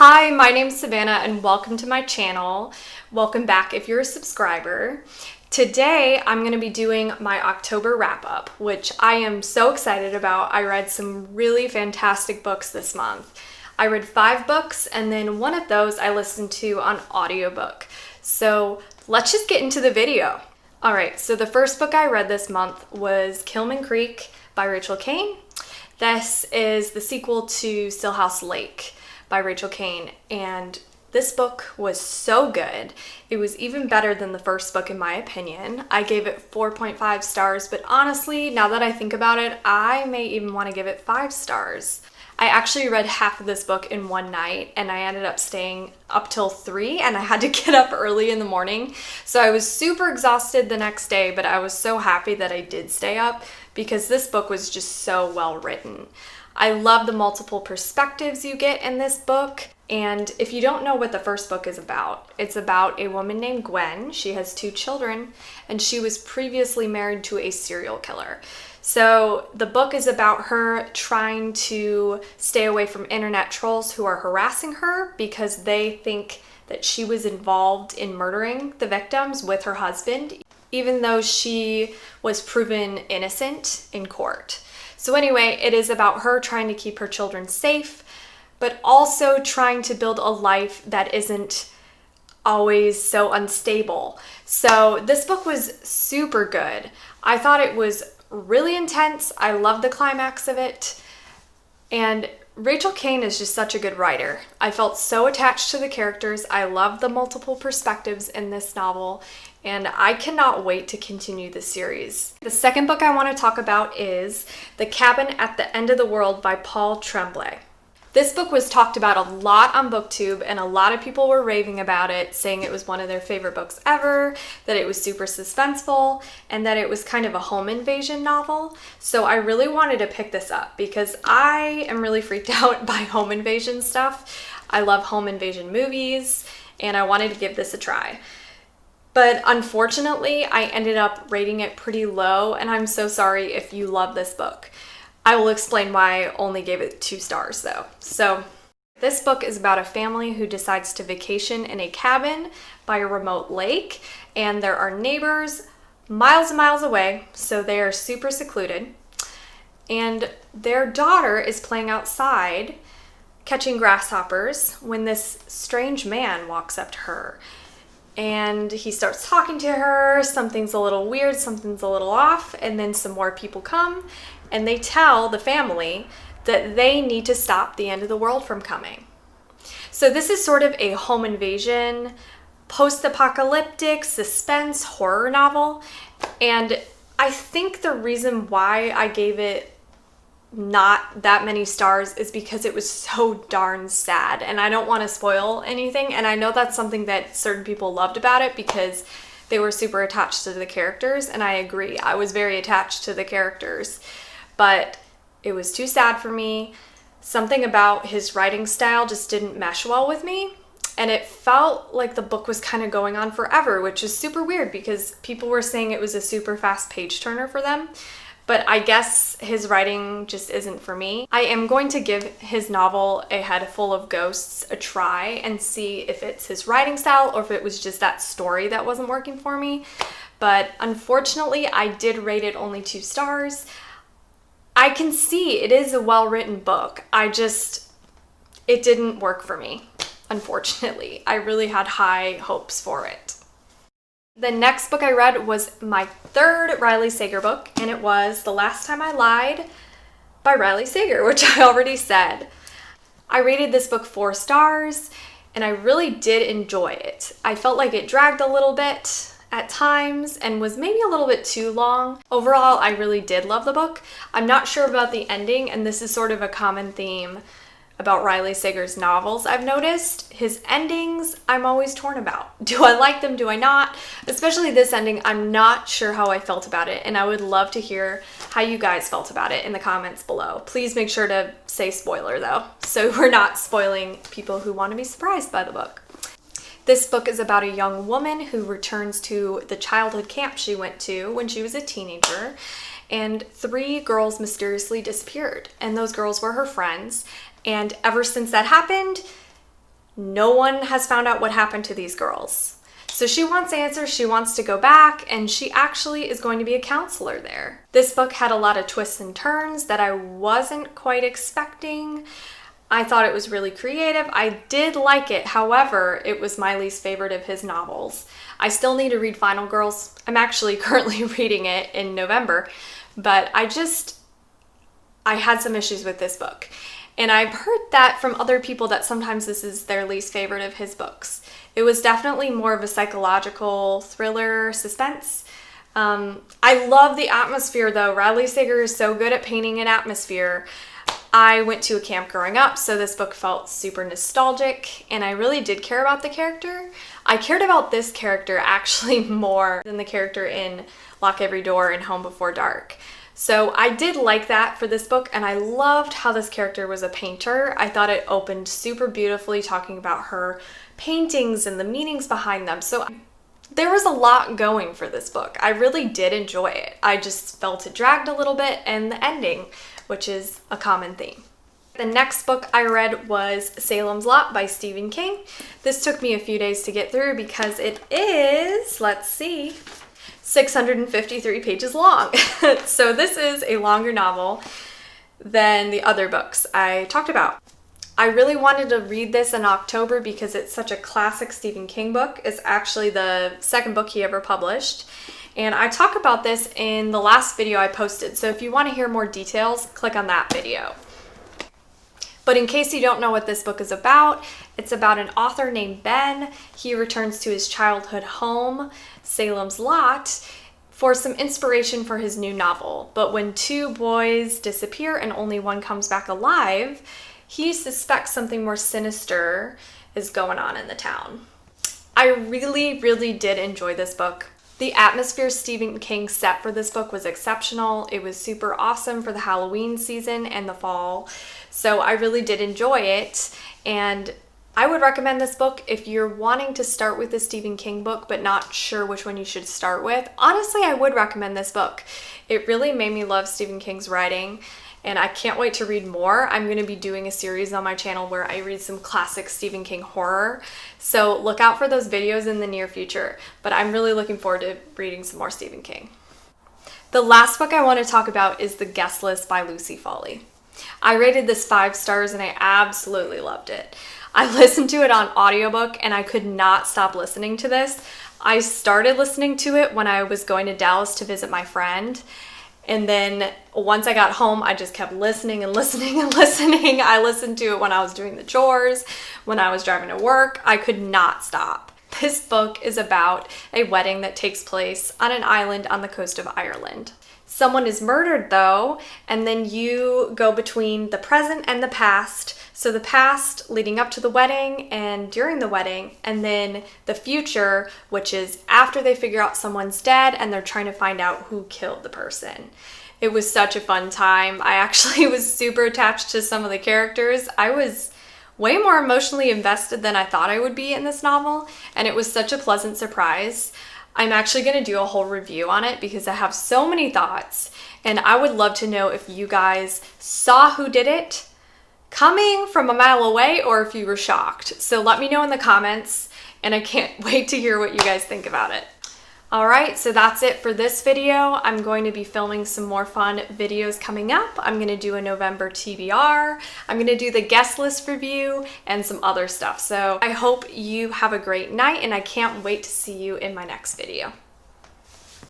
Hi, my name's Savannah and welcome to my channel. Welcome back if you're a subscriber. Today I'm going to be doing my October wrap-up, which I am so excited about. I read some really fantastic books this month. I read 5 books and then one of those I listened to on audiobook. So let's just get into the video. Alright, so the first book I read this month was Killman Creek by Caine. This is the sequel to Stillhouse Lake by Caine, and this book was so good. It was even better than the first book in my opinion. I gave it 4.5 stars, but honestly, now that I think about it, I may even want to give it 5 stars. I actually read half of this book in one night and I ended up staying up till 3 and I had to get up early in the morning. So I was super exhausted the next day, but I was so happy that I did stay up because this book was just so well written. I love the multiple perspectives you get in this book. And if you don't know what the first book is about, it's about a woman named Gwen. She has 2 children and she was previously married to a serial killer. So the book is about her trying to stay away from internet trolls who are harassing her because they think that she was involved in murdering the victims with her husband, even though she was proven innocent in court. So anyway, it is about her trying to keep her children safe, but also trying to build a life that isn't always so unstable. So this book was super good. I thought it was really intense. I love the climax of it. And Caine is just such a good writer. I felt so attached to the characters. I love the multiple perspectives in this novel, and I cannot wait to continue the series. The second book I want to talk about is The Cabin at the End of the World by Tremblay. This book was talked about a lot on BookTube and a lot of people were raving about it, saying it was one of their favorite books ever, that it was super suspenseful, and that it was kind of a home invasion novel. So I really wanted to pick this up because I am really freaked out by home invasion stuff. I love home invasion movies and I wanted to give this a try. But unfortunately, I ended up rating it pretty low and I'm so sorry if you love this book. I will explain why I only gave it 2 stars though. So this book is about a family who decides to vacation in a cabin by a remote lake, and there are neighbors miles and miles away, so they are super secluded. And their daughter is playing outside catching grasshoppers when this strange man walks up to her. And he starts talking to her, something's a little weird, something's a little off, and then some more people come and they tell the family that they need to stop the end of the world from coming. So this is sort of a home invasion, post-apocalyptic, suspense, horror novel, and I think the reason why I gave it not that many stars is because it was so darn sad, and I don't want to spoil anything, and I know that's something that certain people loved about it because they were super attached to the characters, and I agree, I was very attached to the characters, but it was too sad for me. Something about his writing style just didn't mesh well with me, and it felt like the book was kind of going on forever, which is super weird because people were saying it was a super fast page turner for them. But I guess his writing just isn't for me. I am going to give his novel A Head Full of Ghosts a try and see if it's his writing style or if it was just that story that wasn't working for me. But unfortunately, I did rate it only 2 stars. I can see it is a well-written book. It didn't work for me, unfortunately. I really had high hopes for it. The next book I read was my 3rd Riley Sager book, and it was The Last Time I Lied by Riley Sager, which I already said. I rated this book 4 stars, and I really did enjoy it. I felt like it dragged a little bit at times and was maybe a little bit too long. Overall, I really did love the book. I'm not sure about the ending, and this is sort of a common theme about Riley Sager's novels I've noticed. His endings, I'm always torn about. Do I like them? Do I not? Especially this ending, I'm not sure how I felt about it, and I would love to hear how you guys felt about it in the comments below. Please make sure to say spoiler though, so we're not spoiling people who want to be surprised by the book. This book is about a young woman who returns to the childhood camp she went to when she was a teenager, and 3 girls mysteriously disappeared, and those girls were her friends. And ever since that happened, no one has found out what happened to these girls. So she wants answers, she wants to go back, and she actually is going to be a counselor there. This book had a lot of twists and turns that I wasn't quite expecting. I thought it was really creative. I did like it. However, it was my least favorite of his novels. I still need to read Final Girls. I'm actually currently reading it in November, but I had some issues with this book. And I've heard that from other people that sometimes this is their least favorite of his books. It was definitely more of a psychological thriller suspense. I love the atmosphere though. Riley Sager is so good at painting an atmosphere. I went to a camp growing up, so this book felt super nostalgic, and I really did care about the character. I cared about this character actually more than the character in Lock Every Door and Home Before Dark. So I did like that for this book, and I loved how this character was a painter. I thought it opened super beautifully, talking about her paintings and the meanings behind them. So there was a lot going for this book. I really did enjoy it. I just felt it dragged a little bit, and the ending, which is a common theme. The next book I read was Salem's Lot by Stephen King. This took me a few days to get through because it is, let's see, 653 pages long. So this is a longer novel than the other books I talked about. I really wanted to read this in October because it's such a classic Stephen King book. It's actually the second book he ever published. And I talk about this in the last video I posted, so if you want to hear more details, click on that video. But in case you don't know what this book is about, it's about an author named Ben. He returns to his childhood home, Salem's Lot, for some inspiration for his new novel. But when two boys disappear and only one comes back alive, he suspects something more sinister is going on in the town. I really, really did enjoy this book. The atmosphere Stephen King set for this book was exceptional. It was super awesome for the Halloween season and the fall. So I really did enjoy it. And I would recommend this book if you're wanting to start with a Stephen King book but not sure which one you should start with. Honestly, I would recommend this book. It really made me love Stephen King's writing, and I can't wait to read more. I'm going to be doing a series on my channel where I read some classic Stephen King horror. So look out for those videos in the near future, but I'm really looking forward to reading some more Stephen King. The last book I want to talk about is The Guest List by Lucy Foley. I rated this 5 stars and I absolutely loved it. I listened to it on audiobook and I could not stop listening to this. I started listening to it when I was going to Dallas to visit my friend. And then once I got home, I just kept listening and listening and listening. I listened to it when I was doing the chores, when I was driving to work. I could not stop. This book is about a wedding that takes place on an island on the coast of Ireland. Someone is murdered though, and then you go between the present and the past. So the past leading up to the wedding and during the wedding, and then the future, which is after they figure out someone's dead and they're trying to find out who killed the person. It was such a fun time. I actually was super attached to some of the characters. I was way more emotionally invested than I thought I would be in this novel, and it was such a pleasant surprise. I'm actually going to do a whole review on it because I have so many thoughts, and I would love to know if you guys saw who did it coming from a mile away or if you were shocked. So let me know in the comments, and I can't wait to hear what you guys think about it. All right, so that's it for this video. I'm going to be filming some more fun videos coming up. I'm going to do a November TBR. I'm going to do the guest list review and some other stuff. So I hope you have a great night, and I can't wait to see you in my next video.